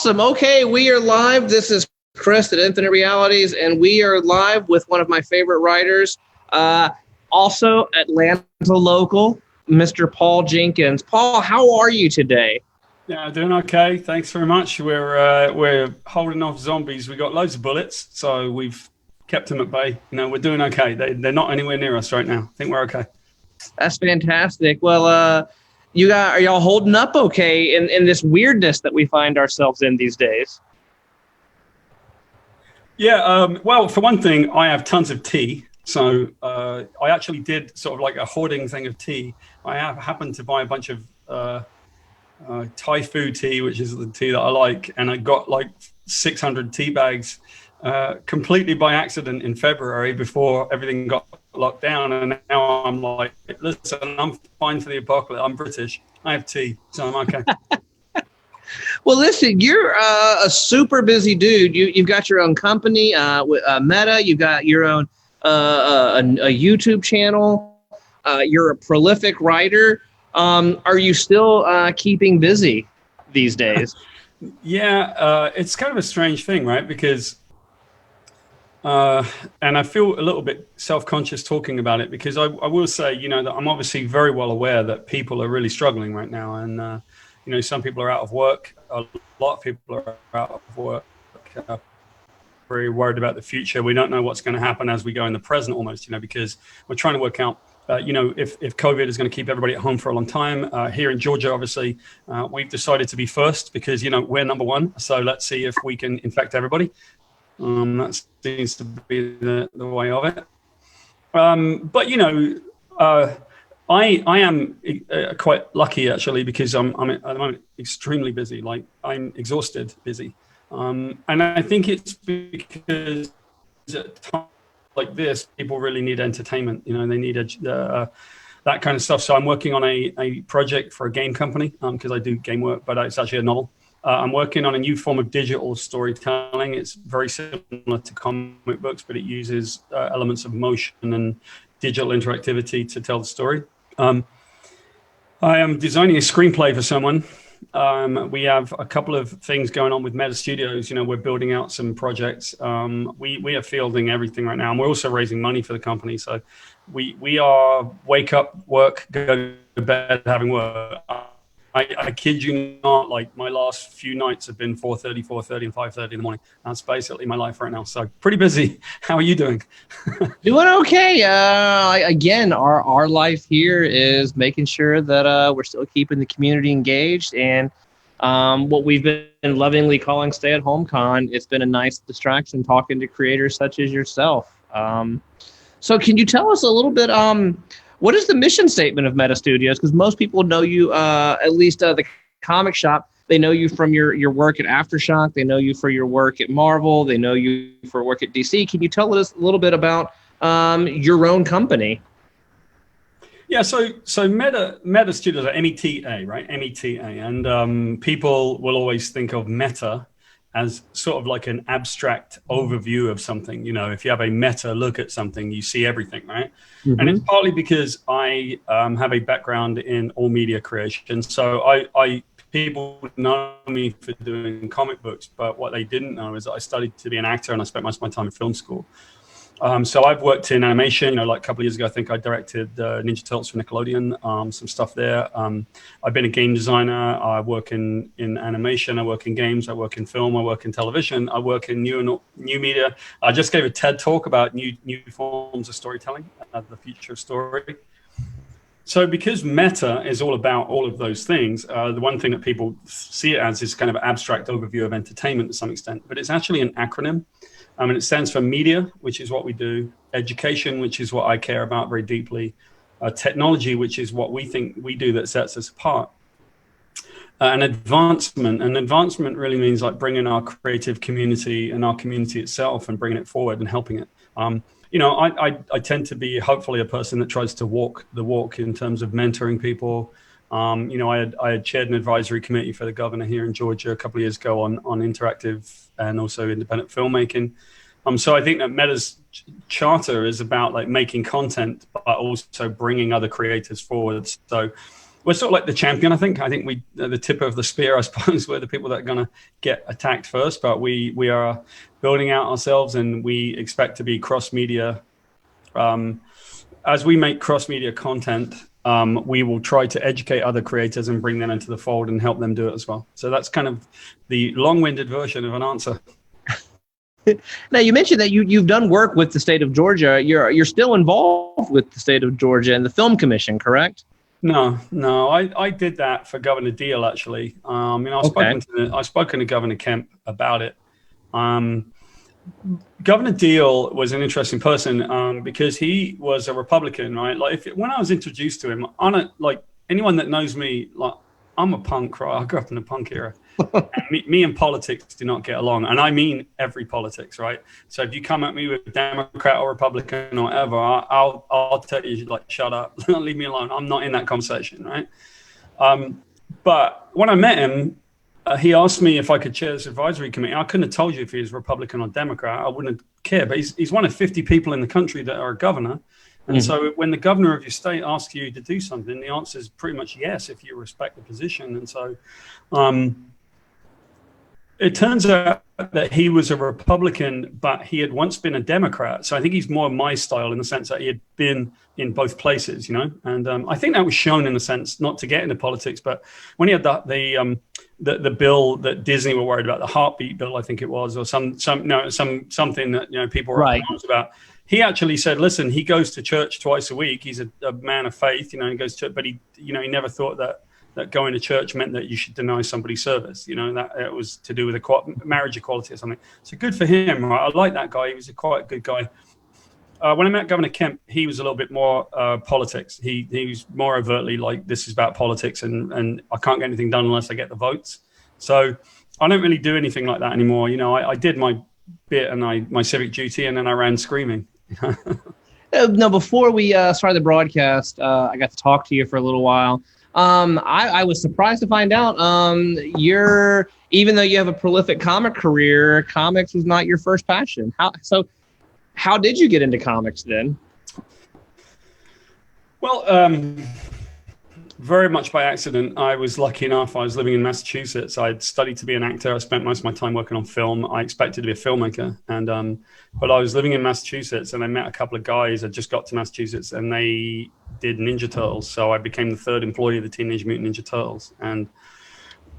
Awesome. Okay, we are live. This is Chris at Infinite Realities, and we are live with one of my favorite writers, also Atlanta local, Mr. Paul Jenkins. Paul, how are you today? Yeah, doing okay. Thanks very much. We're holding off zombies. We got loads of bullets, so we've kept them at bay. You know, we're doing okay. They're not anywhere near us right now. I think we're okay. That's fantastic. Well, are y'all holding up okay in this weirdness that we find ourselves in these days? Yeah, well, for one thing, I have tons of tea. So I actually did sort of like a hoarding thing of tea. I have happened to buy a bunch of Thai food tea, which is the tea that I like, and I got like 600 tea bags completely by accident in February before everything got locked down, and now I'm like, listen, I'm fine for the apocalypse. I'm British. I have tea, so I'm okay. Well, listen, you're a super busy dude. You've got your own company with Meta. You've got your own a YouTube channel. You're a prolific writer. Are you still keeping busy these days? Yeah, it's kind of a strange thing, right? Because, and I feel a little bit self-conscious talking about it, because I will say, you know, that I'm obviously very well aware that people are really struggling right now. And, you know, some people are out of work. A lot of people are out of work, very worried about the future. We don't know what's going to happen as we go in the present almost, you know, because we're trying to work out, you know, if COVID is going to keep everybody at home for a long time. Here in Georgia, obviously, we've decided to be first because, you know, we're number one. So let's see if we can infect everybody. That seems to be the way of it. But, you know, I am quite lucky, actually, because I'm at the moment extremely busy. Like, I'm exhausted busy. And I think it's because at times like this, people really need entertainment. You know, they need that kind of stuff. So I'm working on a project for a game company because I do game work, but it's actually a novel. I'm working on a new form of digital storytelling. It's very similar to comic books, but it uses elements of motion and digital interactivity to tell the story. I am designing a screenplay for someone. We have a couple of things going on with Meta Studios. You know, we're building out some projects. We are fielding everything right now, and we're also raising money for the company. So we are wake up, work, go to bed, having work. I kid you not, like my last few nights have been 4:30, and 5:30 in the morning. That's basically my life right now. So pretty busy. How are you doing? Doing okay. Again, our life here is making sure that we're still keeping the community engaged, and what we've been lovingly calling stay-at-home con. It's been a nice distraction talking to creators such as yourself. So can you tell us a little bit, what is the mission statement of Meta Studios? Because most people know you, at least the comic shop, they know you from your work at Aftershock. They know you for your work at Marvel. They know you for work at DC. Can you tell us a little bit about your own company? Yeah, so Meta Studios are META, right? META, and people will always think of Meta as sort of like an abstract overview of something. You know, if you have a meta look at something, you see everything, right? Mm-hmm. And it's partly because I have a background in all media creation. So I people know me for doing comic books, but what they didn't know is that I studied to be an actor, and I spent most of my time in film school. So I've worked in animation, you know, like a couple of years ago, I think I directed Ninja Turtles for Nickelodeon, some stuff there. I've been a game designer. I work in animation. I work in games. I work in film. I work in television. I work in new media. I just gave a TED talk about new forms of storytelling, the future of story. So because Meta is all about all of those things, the one thing that people see it as is kind of an abstract overview of entertainment to some extent, but it's actually an acronym. And it stands for media, which is what we do, education, which is what I care about very deeply, technology, which is what we think we do that sets us apart, and advancement. And advancement really means like bringing our creative community and our community itself and bringing it forward and helping it. You know, I tend to be hopefully a person that tries to walk the walk in terms of mentoring people. You know, I had chaired an advisory committee for the governor here in Georgia a couple of years ago on interactive and also independent filmmaking. So I think that Meta's charter is about like making content, but also bringing other creators forward. So we're sort of like the champion. I think we the tip of the spear, I suppose. We're the people that are going to get attacked first, but we are building out ourselves, and we expect to be cross media. As we make cross media content, we will try to educate other creators and bring them into the fold and help them do it as well. So that's kind of the long-winded version of an answer. Now, you mentioned that you've done work with the state of Georgia. You're still involved with the state of Georgia and the Film Commission, correct? No, I did that for Governor Deal, actually. I've spoken to Governor Kemp about it. Governor Deal was an interesting person because he was a Republican, right? Like when I was introduced to him, like anyone that knows me, like I'm a punk, right? I grew up in the punk era. And me and politics do not get along, and I mean every politics, right? So if you come at me with Democrat or Republican or whatever, I'll tell you, like, shut up, leave me alone. I'm not in that conversation, right? But when I met him, he asked me if I could chair this advisory committee. I couldn't have told you if he was Republican or Democrat. I wouldn't care. But he's one of 50 people in the country that are a governor. And so when the governor of your state asks you to do something, the answer is pretty much yes, if you respect the position. And so it turns out that he was a Republican, but he had once been a Democrat. So I think he's more my style in the sense that he had been in both places, you know. And I think that was shown in the sense, not to get into politics, but when he had the bill that Disney were worried about, the heartbeat bill, I think it was, or something that, you know, people were about. He actually said, listen, he goes to church twice a week. He's a man of faith, you know, he goes to church, but he never thought that going to church meant that you should deny somebody service, you know, that it was to do with marriage equality or something. So good for him, right? I like that guy. He was quite a good guy. When I met Governor Kemp, he was a little bit more politics. He was more overtly like, this is about politics, and I can't get anything done unless I get the votes. So I don't really do anything like that anymore. You know, I did my bit and my civic duty, and then I ran screaming. Now, before we started the broadcast, I got to talk to you for a little while. I was surprised to find out even though you have a prolific comic career, comics was not your first passion. How did you get into comics then? Well, very much by accident. I was lucky enough. I was living in Massachusetts. I'd studied to be an actor. I spent most of my time working on film. I expected to be a filmmaker, but I was living in Massachusetts, and I met a couple of guys. I just got to Massachusetts, and they did Ninja Turtles. So I became the third employee of the Teenage Mutant Ninja Turtles. And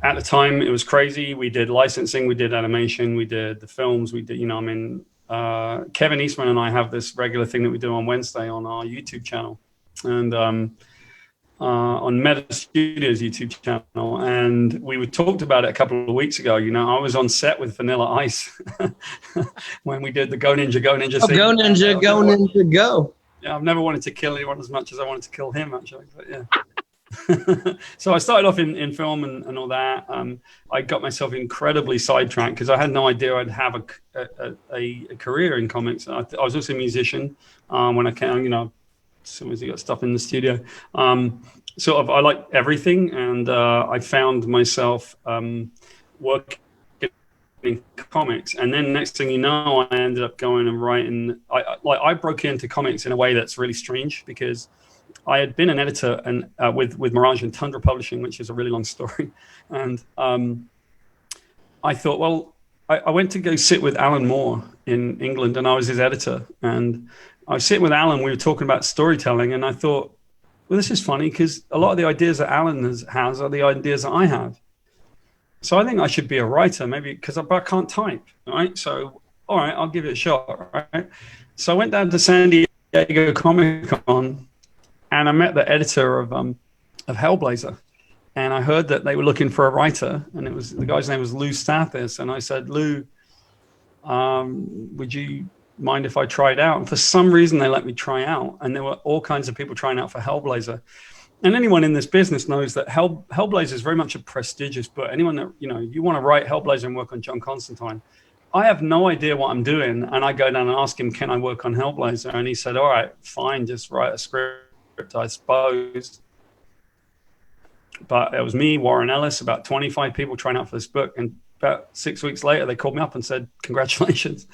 at the time, it was crazy. We did licensing, we did animation, we did the films, we did, you know, Kevin Eastman and I have this regular thing that we do on Wednesday on our YouTube channel, and on Meta Studios YouTube channel, and we talked about it a couple of weeks ago. You know, I was on set with Vanilla Ice when we did the Go Ninja scene. Go Ninja, Go Ninja, Go. Yeah, I've never wanted to kill anyone as much as I wanted to kill him, actually. But yeah. So I started off in film and all that. I got myself incredibly sidetracked because I had no idea I'd have a career in comics. I was also a musician when I came, you know, as soon as you got stuff in the studio. I like everything, and I found myself working in comics, and then next thing you know, I ended up going and writing. I broke into comics in a way that's really strange because I had been an editor and with Mirage and Tundra Publishing, which is a really long story, and I thought, well, I went to go sit with Alan Moore in England, and I was his editor, and I was sitting with Alan. We were talking about storytelling, and I thought, well, this is funny because a lot of the ideas that Alan has are the ideas that I have. So I think I should be a writer, maybe because I can't type, right? So, all right, I'll give it a shot, right? So I went down to San Diego Comic-Con, and I met the editor of Hellblazer, and I heard that they were looking for a writer, and the guy's name was Lou Stathis, and I said, Lou, would you mind if I tried out? And for some reason they let me try out, and there were all kinds of people trying out for Hellblazer. And anyone in this business knows that Hellblazer is very much a prestigious book. Anyone that, you know, you want to write Hellblazer and work on John Constantine, I have no idea what I'm doing, and I go down and ask him, can I work on Hellblazer? And he said, all right, fine, just write a script, I suppose. But it was me, Warren Ellis, about 25 people trying out for this book, and about 6 weeks later, they called me up and said, congratulations,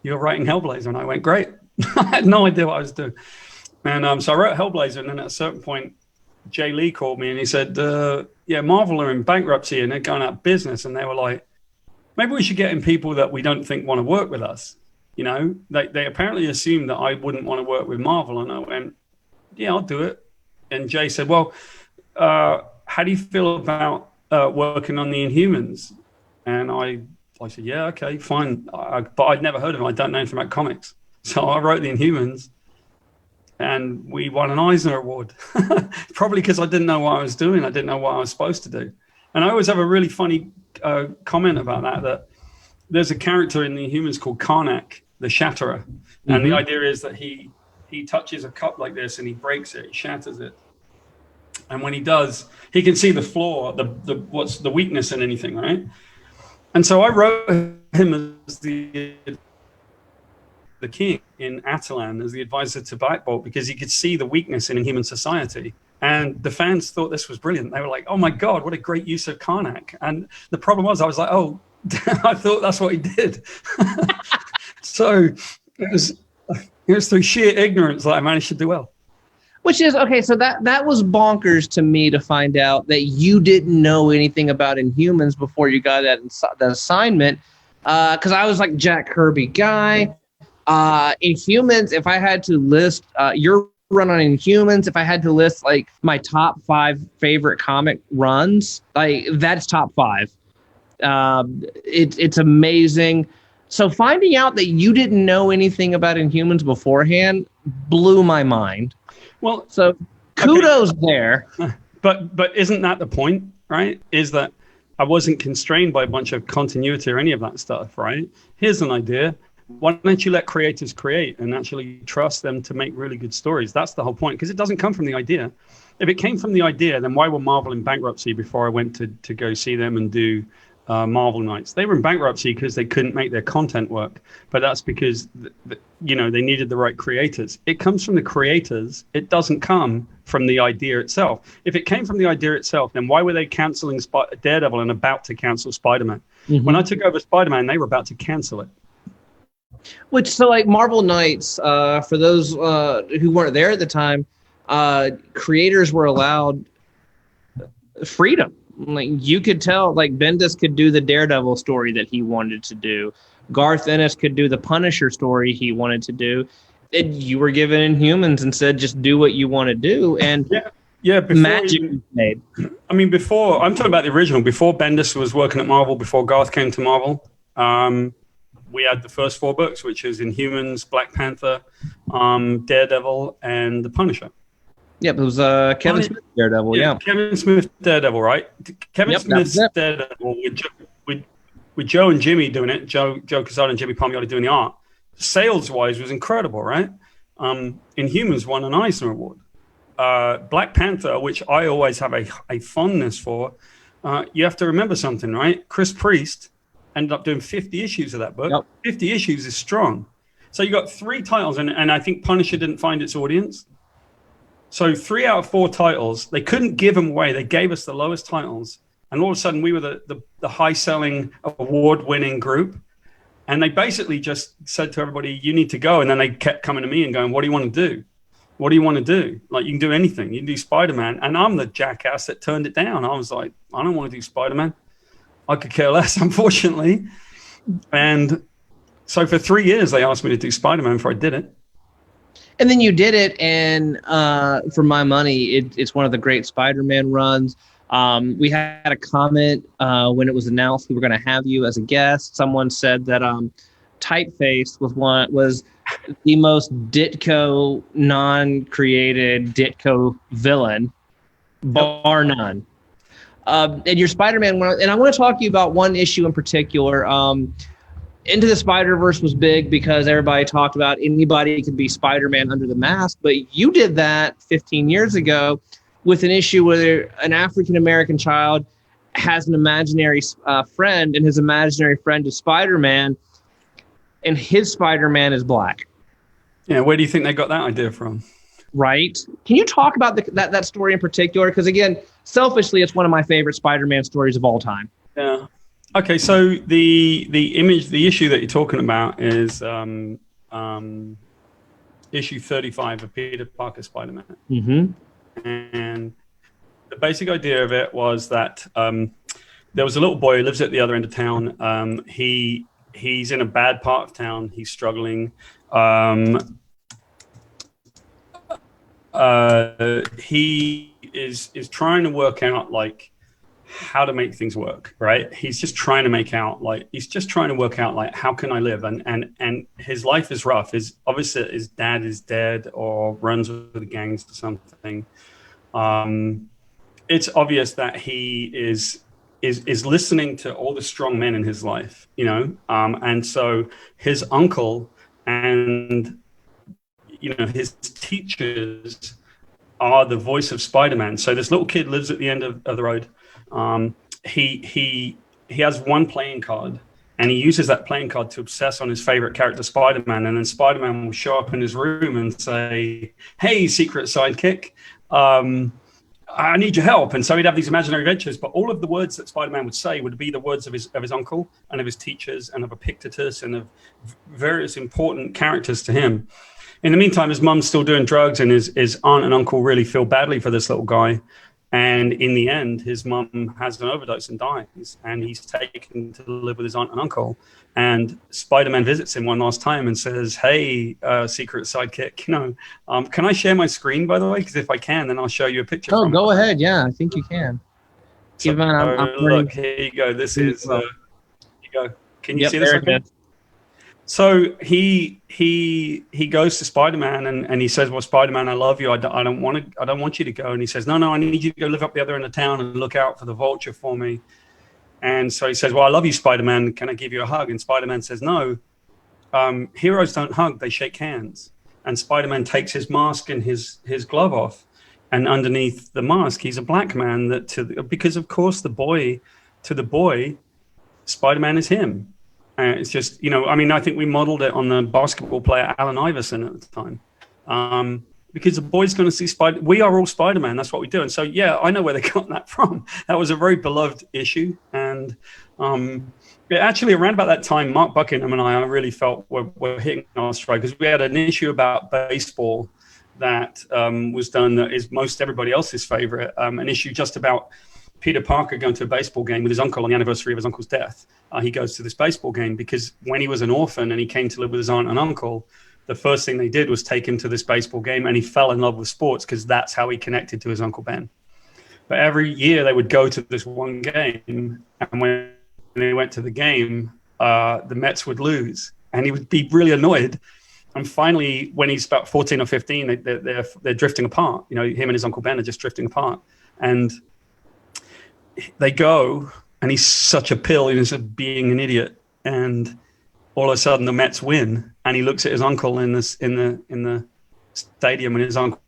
you're writing Hellblazer. And I went, great. I had no idea what I was doing. And so I wrote Hellblazer. And then at a certain point, Jay Lee called me and he said, yeah, Marvel are in bankruptcy and they're going out of business. And they were like, maybe we should get in people that we don't think want to work with us. You know, they apparently assumed that I wouldn't want to work with Marvel. And I went, yeah, I'll do it. And Jay said, well, how do you feel about working on the Inhumans? And I said, yeah, okay, fine. But I'd never heard of them. I don't know anything about comics. So I wrote the Inhumans and we won an Eisner Award. Probably because I didn't know what I was doing. I didn't know what I was supposed to do. And I always have a really funny comment about that there's a character in the Inhumans called Karnak, the Shatterer. And the idea is that he touches a cup like this and he breaks it, he shatters it. And when he does, he can see the flaw, what's the weakness in anything, right? And so I wrote him as the king in Atalan, as the advisor to Black Bolt, because he could see the weakness in human society. And the fans thought this was brilliant. They were like, oh my God, what a great use of Karnak. And the problem was, I was like, oh, I thought that's what he did. So it was through sheer ignorance that I managed to do well. Which is, okay, so that was bonkers to me to find out that you didn't know anything about Inhumans before you got that assignment. Because I was like Jack Kirby guy. Inhumans, if I had to list your run on Inhumans, if I had to list like my top 5 favorite comic runs, like that's top 5. It's amazing. So finding out that you didn't know anything about Inhumans beforehand blew my mind. Well, so kudos there. But isn't that the point, right? Is that I wasn't constrained by a bunch of continuity or any of that stuff, right? Here's an idea. Why don't you let creators create and actually trust them to make really good stories? That's the whole point, because it doesn't come from the idea. If it came from the idea, then why were Marvel in bankruptcy before I went to go see them and do Marvel Nights? They were in bankruptcy because they couldn't make their content work, but that's because they needed the right creators. It comes from the creators. It doesn't come from the idea itself. If it came from the idea itself, then why were they canceling Daredevil and about to cancel Spider-Man? When I took over Spider-Man, they were about to cancel it. Which, so like Marvel Nights, for those who weren't there at the time, creators were allowed freedom. Like you could tell, like Bendis could do the Daredevil story that he wanted to do. Garth Ennis could do the Punisher story he wanted to do. And you were given Inhumans and said, just do what you want to do. And yeah, magic was made. I mean, before, I'm talking about the original, before Bendis was working at Marvel, before Garth came to Marvel, we had the first 4 books, which is Inhumans, Black Panther, Daredevil, and the Punisher. Yep, it was Kevin Smith Daredevil, yeah. Kevin Smith Daredevil, right? Kevin Smith's Daredevil with Joe and Jimmy doing it, Joe Quesada and Jimmy Palmiotti doing the art. Sales-wise was incredible, right? Inhumans won an Eisner Award. Black Panther, which I always have a fondness for, you have to remember something, right? Chris Priest ended up doing 50 issues of that book. Yep. 50 issues is strong. So you got 3 titles, and I think Punisher didn't find its audience. So 3 out of 4 titles, they couldn't give them away. They gave us the lowest titles. And all of a sudden, we were the high-selling, award-winning group. And they basically just said to everybody, you need to go. And then they kept coming to me and going, what do you want to do? What do you want to do? Like, you can do anything. You can do Spider-Man. And I'm the jackass that turned it down. I was like, I don't want to do Spider-Man. I could care less, unfortunately. And so for 3 years, they asked me to do Spider-Man before I did it. And then you did it, and for my money, it's one of the great Spider-Man runs. We had a comment when it was announced we were going to have you as a guest. Someone said that Typeface was the most Ditko non-created Ditko villain, bar none. And your Spider-Man one, and I want to talk to you about one issue in particular. Into the Spider-Verse was big because everybody talked about anybody could be Spider-Man under the mask, but you did that 15 years ago with an issue where an African-American child has an imaginary friend, and his imaginary friend is Spider-Man, and his Spider-Man is black. Yeah, where do you think they got that idea from? Right. Can you talk about that story in particular? Because again, selfishly, it's one of my favorite Spider-Man stories of all time. Yeah. Okay, so the issue that you're talking about is issue 35 of Peter Parker Spider-Man. Mm-hmm. And the basic idea of it was that there was a little boy who lives at the other end of town. He's in a bad part of town. He's struggling. He is trying to work out like how to make things work, right? He's just trying to work out like how can I live, and his life is rough. Obviously his dad is dead or runs with the gangs or something. It's obvious that he is listening to all the strong men in his life, you know, and so his uncle and his teachers are the voice of Spider-Man. So this little kid lives at the end of the road. He has one playing card, and he uses that playing card to obsess on his favorite character, Spider-Man. And then Spider-Man will show up in his room and say, "Hey, secret sidekick, I need your help." And so he'd have these imaginary adventures, but all of the words that Spider-Man would say would be the words of his uncle and of his teachers and of Epictetus and of various important characters to him. In the meantime, his mum's still doing drugs, and his aunt and uncle really feel badly for this little guy. And in the end, his mum has an overdose and dies, and he's taken to live with his aunt and uncle. And Spider-Man visits him one last time and says, "Hey, secret sidekick, can I share my screen, by the way? Because if I can, then I'll show you a picture." Oh, go ahead. Yeah, I think you can. So, look, here you go. This is, here you go. Can you see this? Okay? So he goes to Spider-Man and he says, "Well, Spider-Man, I love you. I don't want you to go." And he says, No, I need you to go live up the other end of town and look out for the vulture for me. And so he says, "Well, I love you, Spider-Man. Can I give you a hug?" And Spider-Man says, "No, heroes don't hug, they shake hands." And Spider-Man takes his mask and his glove off. And underneath the mask, he's a black man because of course to the boy, Spider-Man is him. It's just, I think we modeled it on the basketball player Allen Iverson at the time. Because the boy's going to see we are all Spider-Man. That's what we do. And so, yeah, I know where they got that from. That was a very beloved issue. And actually, around about that time, Mark Buckingham and I really felt were hitting our stride, because we had an issue about baseball that was done that is most everybody else's favorite, an issue just about Peter Parker going to a baseball game with his uncle on the anniversary of his uncle's death. He goes to this baseball game because when he was an orphan and he came to live with his aunt and uncle, the first thing they did was take him to this baseball game, and he fell in love with sports because that's how he connected to his Uncle Ben. But every year they would go to this one game, and when they went to the game, the Mets would lose, and he would be really annoyed. And finally, when he's about 14 or 15, they're drifting apart. Him and his Uncle Ben are just drifting apart. And they go, and he's such a pill, he's being an idiot. And all of a sudden the Mets win, and he looks at his uncle in the stadium, and his uncle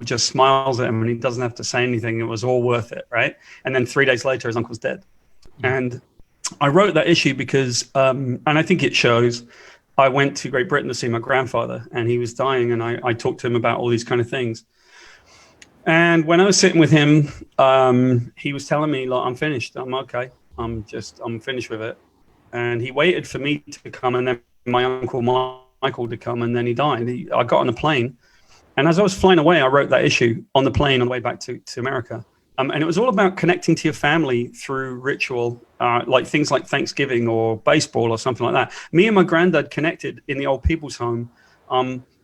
just smiles at him, and he doesn't have to say anything. It was all worth it, right? And then 3 days later, his uncle's dead. And I wrote that issue because, and I think it shows, I went to Great Britain to see my grandfather, and he was dying, and I talked to him about all these kind of things. And when I was sitting with him, he was telling me, like, "I'm finished. I'm okay. I'm finished with it." And he waited for me to come, and then my uncle Michael to come, and then he died. I got on a plane, and as I was flying away, I wrote that issue on the plane on the way back to America. And it was all about connecting to your family through ritual, like things like Thanksgiving or baseball or something like that. Me and my granddad connected in the old people's home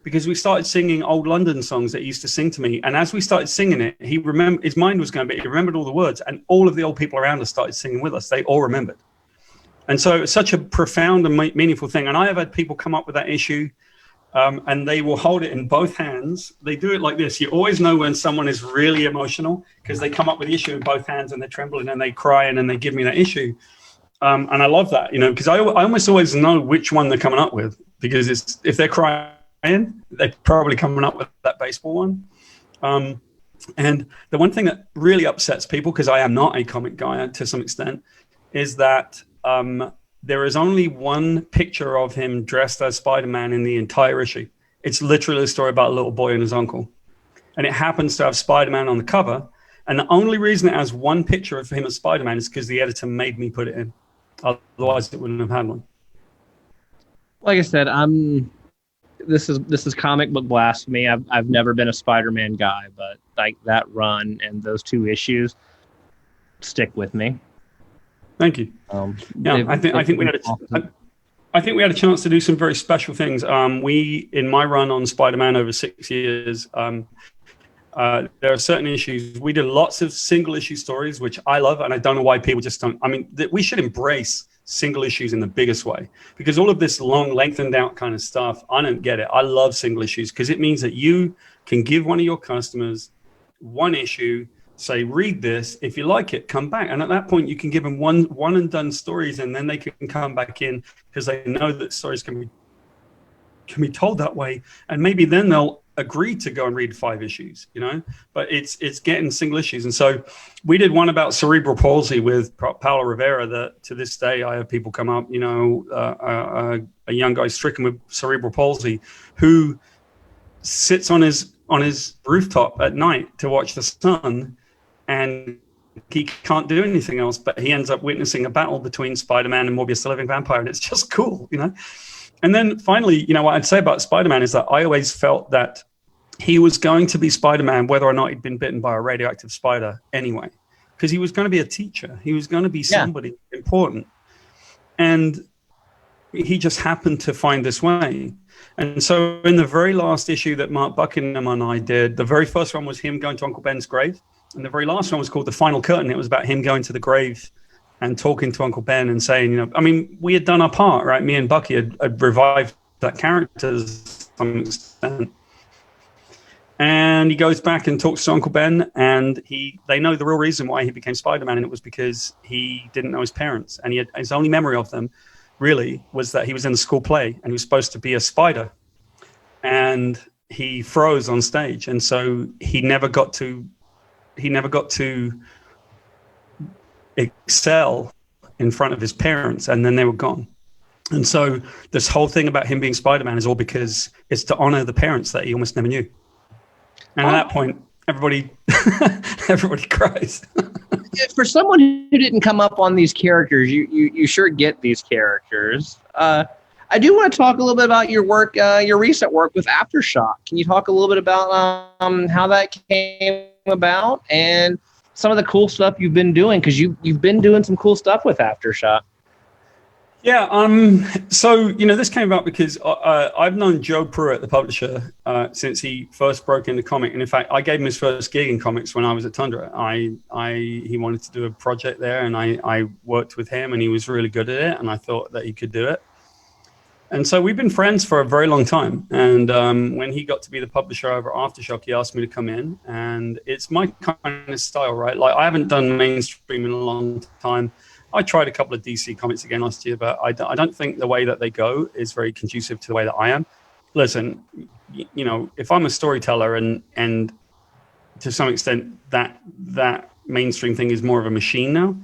because we started singing old London songs that he used to sing to me. And as we started singing it, his mind was going, but he remembered all the words, and all of the old people around us started singing with us. They all remembered. And so it's such a profound and meaningful thing. And I have had people come up with that issue, and they will hold it in both hands. They do it like this. You always know when someone is really emotional because they come up with the issue in both hands, and they're trembling, and they cry, and then they give me that issue. And I love that, because I almost always know which one they're coming up with, because if they're crying, they're probably coming up with that baseball one. And the one thing that really upsets people, because I am not a comic guy to some extent, is that there is only one picture of him dressed as Spider-Man in the entire issue. It's literally a story about a little boy and his uncle. And it happens to have Spider-Man on the cover. And the only reason it has one picture of him as Spider-Man is because the editor made me put it in. Otherwise, it wouldn't have had one. Like I said, this is comic book blasphemy. I've never been a Spider-Man guy, but like that run and those 2 issues stick with me. Thank you. Yeah, I think we had a chance to do some very special things. In my run on Spider-Man over 6 years, there are certain issues. We did lots of single issue stories, which I love, and I don't know why people just don't. I mean, we should embrace single issues in the biggest way, because all of this long, lengthened out kind of stuff, I don't get it. I love single issues because it means that you can give one of your customers 1 issue, say, read this. If you like it, come back. And at that point, you can give them one and done stories, and then they can come back in because they know that stories can be told that way. And maybe then they'll agree to go and read 5 issues, but it's getting single issues. And so we did one about cerebral palsy with Paulo Rivera that to this day, I have people come up, a young guy stricken with cerebral palsy who sits on his rooftop at night to watch the sun, and he can't do anything else, but he ends up witnessing a battle between Spider-Man and Morbius the Living Vampire. And it's just cool, And then finally, what I'd say about Spider-Man is that I always felt that he was going to be Spider-Man whether or not he'd been bitten by a radioactive spider anyway, because he was going to be a teacher. He was going to be somebody important. And he just happened to find this way. And so in the very last issue that Mark Buckingham and I did, the very first one was him going to Uncle Ben's grave. And the very last one was called The Final Curtain. It was about him going to the grave and talking to Uncle Ben and saying, we had done our part, right? Me and Bucky had revived that character to some extent. And he goes back and talks to Uncle Ben, and they know the real reason why he became Spider-Man, and it was because he didn't know his parents. And his only memory of them, really, was that he was in the school play, and he was supposed to be a spider. And he froze on stage, and so he never got to excel in front of his parents, and then they were gone. And so this whole thing about him being Spider-Man is all because it's to honor the parents that he almost never knew. And at that point, everybody cries. For someone who didn't come up on these characters, you sure get these characters. I do want to talk a little bit about your work, your recent work with Aftershock. Can you talk a little bit about how that came about and some of the cool stuff you've been doing? Because you've been doing some cool stuff with Aftershock. Yeah. So, this came about because I've known Joe Pruitt, the publisher, since he first broke into comic. And in fact, I gave him his first gig in comics when I was at Tundra. He wanted to do a project there, and I worked with him, and he was really good at it. And I thought that he could do it. And so we've been friends for a very long time. And when he got to be the publisher over Aftershock, he asked me to come in. And it's my kind of style, right? Like, I haven't done mainstream in a long time. I tried a couple of DC comics again last year, but I don't think the way that they go is very conducive to the way that I am. Listen, if I'm a storyteller and to some extent that mainstream thing is more of a machine now,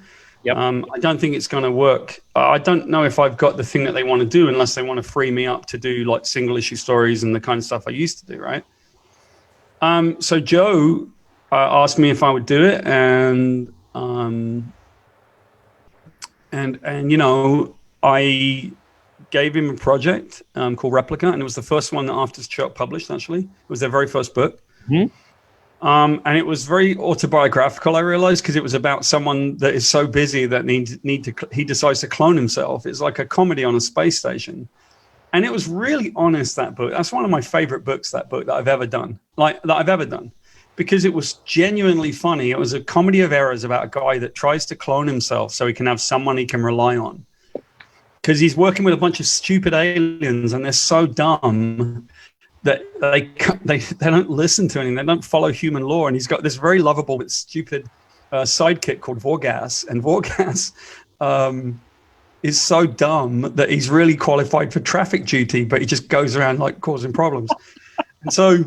yep. I don't think it's going to work. I don't know if I've got the thing that they want to do unless they want to free me up to do like single issue stories and the kind of stuff I used to do, right? So Joe asked me if I would do it, and I gave him a project called Replica, and it was the first one that Aftershock published, actually. It was their very first book. Mm-hmm. And it was very autobiographical, I realized, because it was about someone that is so busy that he decides to clone himself. It's like a comedy on a space station. And it was really honest, that book. That's one of my favorite books, that I've ever done. Because it was genuinely funny. It was a comedy of errors about a guy that tries to clone himself so he can have someone he can rely on. Because he's working with a bunch of stupid aliens, and they're so dumb that they don't listen to anything. They don't follow human law. And he's got this very lovable but stupid sidekick called Vorgas. And Vorgas is so dumb that he's really qualified for traffic duty, but he just goes around like causing problems. And so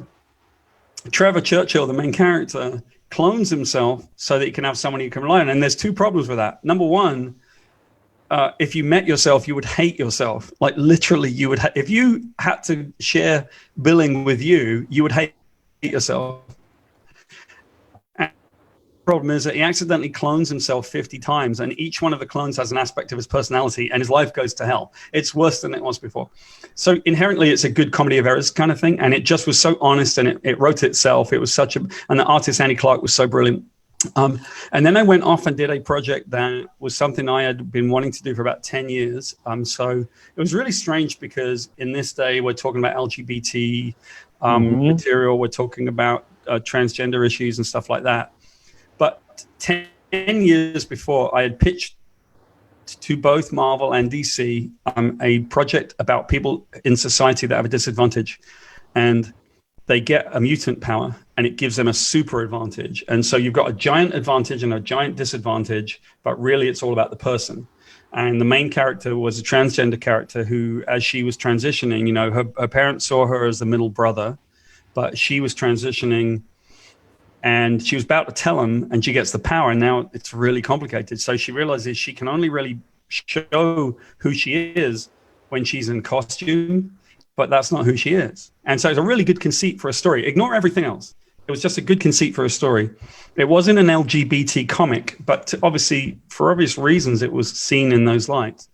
Trevor Churchill, the main character, clones himself so that he can have someone he can rely on. And there's 2 problems with that. Number one, if you met yourself, you would hate yourself. Like literally, you would. If you had to share billing with you would hate yourself. problem is that he accidentally clones himself 50 times, and each one of the clones has an aspect of his personality, and his life goes to hell. It's worse than it was before. So inherently, it's a good comedy of errors kind of thing, and it just was so honest, and it wrote itself. It was and the artist Andy Clark was so brilliant. And then I went off and did a project that was something I had been wanting to do for about 10 years. So it was really strange because in this day, we're talking about LGBT material. We're talking about transgender issues and stuff like that. But 10 years before, I had pitched to both Marvel and DC a project about people in society that have a disadvantage. And they get a mutant power and it gives them a super advantage. And so you've got a giant advantage and a giant disadvantage, but really it's all about the person. And the main character was a transgender character who, as she was transitioning, you know, her parents saw her as the middle brother, but she was transitioning and she was about to tell him, and she gets the power. And now it's really complicated. So she realizes she can only really show who she is when she's in costume, but that's not who she is. And so it's a really good conceit for a story. Ignore everything else. It was just a good conceit for a story. It wasn't an LGBT comic, but obviously, for obvious reasons, it was seen in those lights.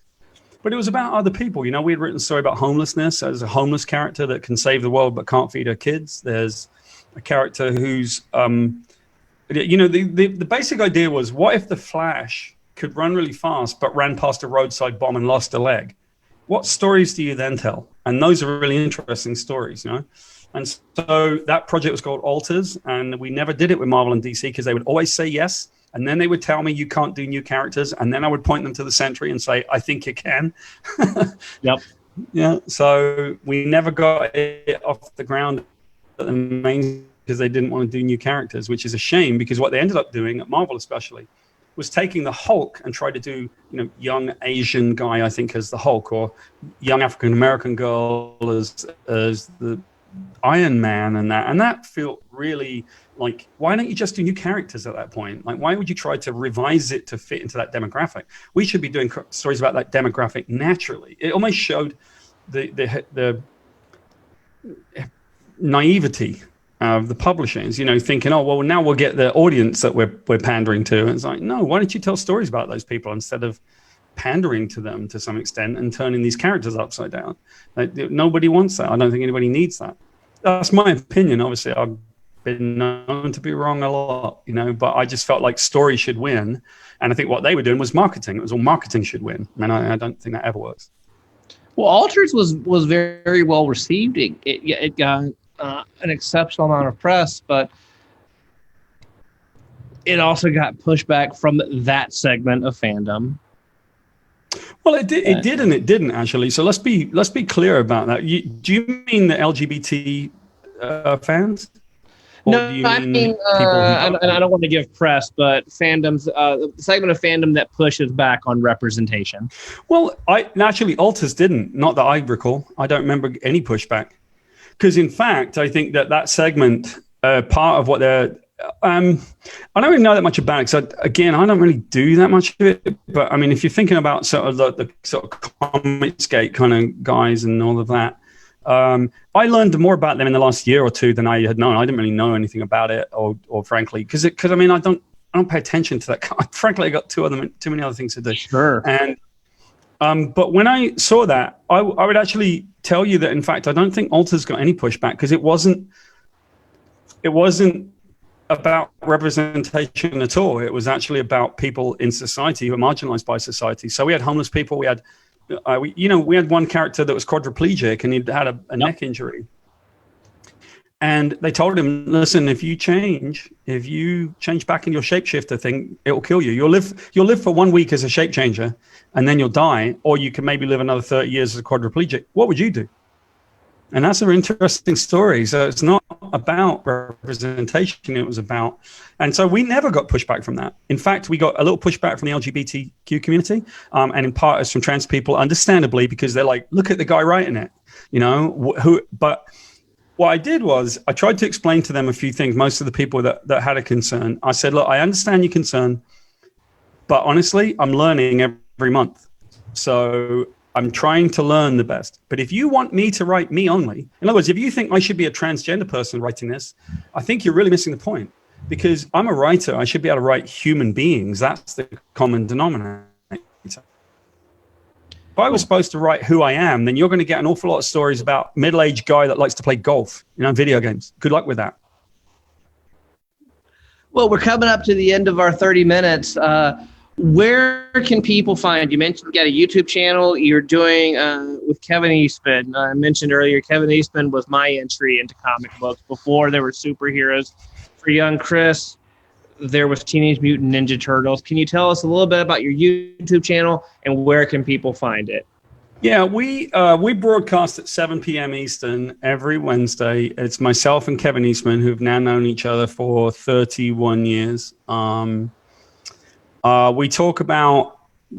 But it was about other people. You know, we had written a story about homelessness. There's a homeless character that can save the world but can't feed her kids. There's a character who's, you know, the basic idea was, what if the Flash could run really fast but ran past a roadside bomb and lost a leg? What stories do you then tell? And those are really interesting stories, you know? And so that project was called Alters, and we never did it with Marvel and DC because they would always say yes. And then they would tell me, you can't do new characters. And then I would point them to the Sentry and say, I think you can. Yep. Yeah. So we never got it off the ground at the main because they didn't want to do new characters, which is a shame because what they ended up doing at Marvel especially was taking the Hulk and tried to do, you know, young Asian guy, I think, as the Hulk, or young African-American girl as the Iron Man, and that felt really like, why don't you just do new characters at that point? Like, why would you try to revise it to fit into that demographic? We should be doing stories about that demographic naturally. It almost showed the naivety of the publishers, you know, thinking, oh, well, now we'll get the audience that we're pandering to. And it's like, no, why don't you tell stories about those people instead of pandering to them to some extent and turning these characters upside down? Like, nobody wants that. I don't think anybody needs that. That's my opinion. Obviously, I've been known to be wrong a lot, you know, but I just felt like story should win. And I think what they were doing was marketing. It was all marketing should win. And I don't think that ever works. Well, Alters was very well received. It got an exceptional amount of press, but it also got pushback from that segment of fandom. Well, it did and it didn't actually. So let's be clear about that. Do you mean the LGBT fans? No, I mean, and I don't want to give press, but fandoms, the segment of fandom that pushes back on representation. Well, actually, Alters didn't. Not that I recall. I don't remember any pushback. Because in fact, I think that segment, part of what they're, I don't really know that much about it. Because again, I don't really do that much of it. But I mean, if you're thinking about sort of the sort of Comicsgate kind of guys and all of that, I learned more about them in the last year or two than I had known. I didn't really know anything about it, or frankly, because I mean, I don't pay attention to that. Frankly, I got too many other things to do. Sure. And but when I saw that, I would actually tell you that, in fact, I don't think Alters got any pushback because it wasn't about representation at all. It was actually about people in society who are marginalized by society. So we had homeless people. We had, we had one character that was quadriplegic and he'd had a neck injury. And they told him, listen, if you change back in your shapeshifter thing, it will kill you. You'll live for 1 week as a shape changer, and then you'll die, or you can maybe live another 30 years as a quadriplegic. What would you do? And that's an interesting story. So it's not about representation. It was about, and so we never got pushback from that. In fact, we got a little pushback from the LGBTQ community, and in part it's from trans people, understandably, because they're like, look at the guy writing it, but what I did was I tried to explain to them a few things. Most of the people that had a concern, I said, look, I understand your concern, but honestly, I'm learning every month. So I'm trying to learn the best. But if you want me to write me only, in other words, if you think I should be a transgender person writing this, I think you're really missing the point. because I'm a writer. I should be able to write human beings. That's the common denominator. If I was supposed to write who I am, then you're going to get an awful lot of stories about middle-aged guy that likes to play golf, video games. Good luck with that. Well, we're coming up to the end of our 30 minutes. Where can people find you? Mentioned you got a YouTube channel you're doing with Kevin Eastman. I mentioned earlier, Kevin Eastman was my entry into comic books. Before there were superheroes. For young Chris, there was Teenage Mutant Ninja Turtles. Can you tell us a little bit about your YouTube channel and where can people find it? Yeah, we broadcast at 7 p.m. Eastern every Wednesday. It's myself and Kevin Eastman, who've now known each other for 31 years. We talk about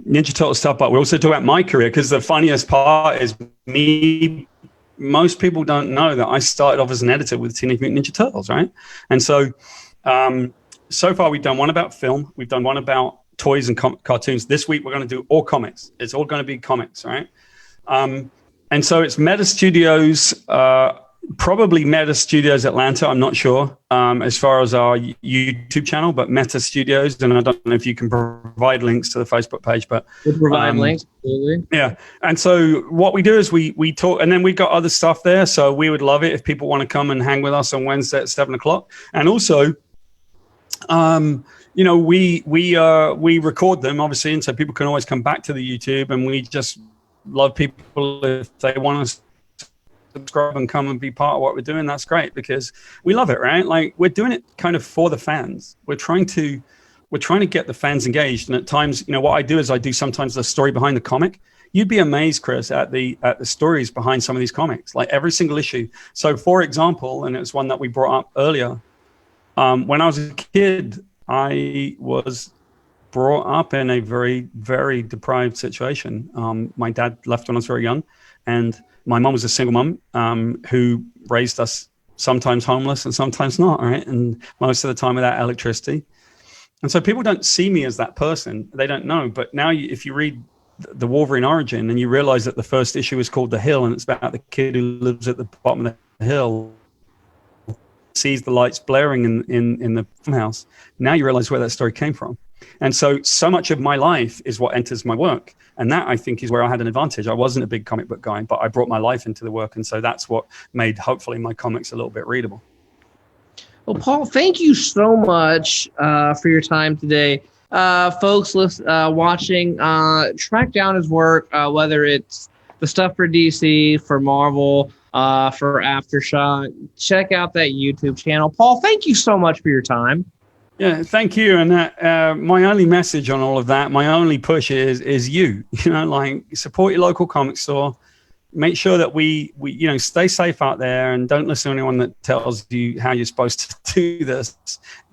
Ninja Turtle stuff, but we also talk about my career, because the funniest part is me. Most people don't know that I started off as an editor with Teenage Mutant Ninja Turtles, right? And so, so far we've done one about film. We've done one about toys and cartoons. This week we're going to do all comics. It's all going to be comics, right? And so it's Meta Studios, probably Meta Studios Atlanta. I'm not sure as far as our YouTube channel, but Meta Studios. And I don't know if you can provide links to the Facebook page, but we'll provide links. Absolutely. Yeah. And so what we do is we talk, and then we've got other stuff there. So we would love it if people want to come and hang with us on Wednesday at 7:00. And also, we record them obviously, and so people can always come back to the YouTube, and we just love people if they want to subscribe and come and be part of what we're doing. That's great, because we love it, right? Like, we're doing it kind of for the fans. We're trying to get the fans engaged. And at times, what I do is I do sometimes the story behind the comic. You'd be amazed, Chris, at the stories behind some of these comics, like every single issue. So for example, and it's one that we brought up earlier, when I was a kid, I was brought up in a very, very deprived situation. My dad left when I was very young, and my mom was a single mom who raised us sometimes homeless and sometimes not, right? And most of the time without electricity. And so people don't see me as that person. They don't know. But now if you read the Wolverine origin and you realize that the first issue is called The Hill, and it's about the kid who lives at the bottom of the hill, sees the lights blaring in the farmhouse. Now you realize where that story came from. And so much of my life is what enters my work. And that, I think, is where I had an advantage. I wasn't a big comic book guy, but I brought my life into the work. And so that's what made, hopefully, my comics a little bit readable. Well, Paul, thank you so much for your time today. Folks watching, track down his work, whether it's the stuff for DC, for Marvel, for Aftershock. Check out that YouTube channel. Paul, thank you so much for your time. Yeah, thank you. And my only message on all of that, my only push is you, support your local comic store. Make sure that we stay safe out there, and don't listen to anyone that tells you how you're supposed to do this.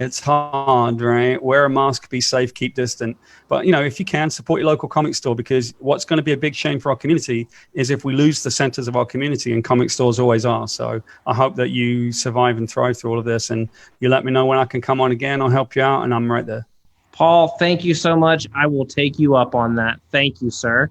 It's hard, right? Wear a mask, be safe, keep distant. But, if you can, support your local comic store, because what's going to be a big shame for our community is if we lose the centers of our community, and comic stores always are. So I hope that you survive and thrive through all of this, and you let me know when I can come on again. I'll help you out, and I'm right there. Paul, thank you so much. I will take you up on that. Thank you, sir.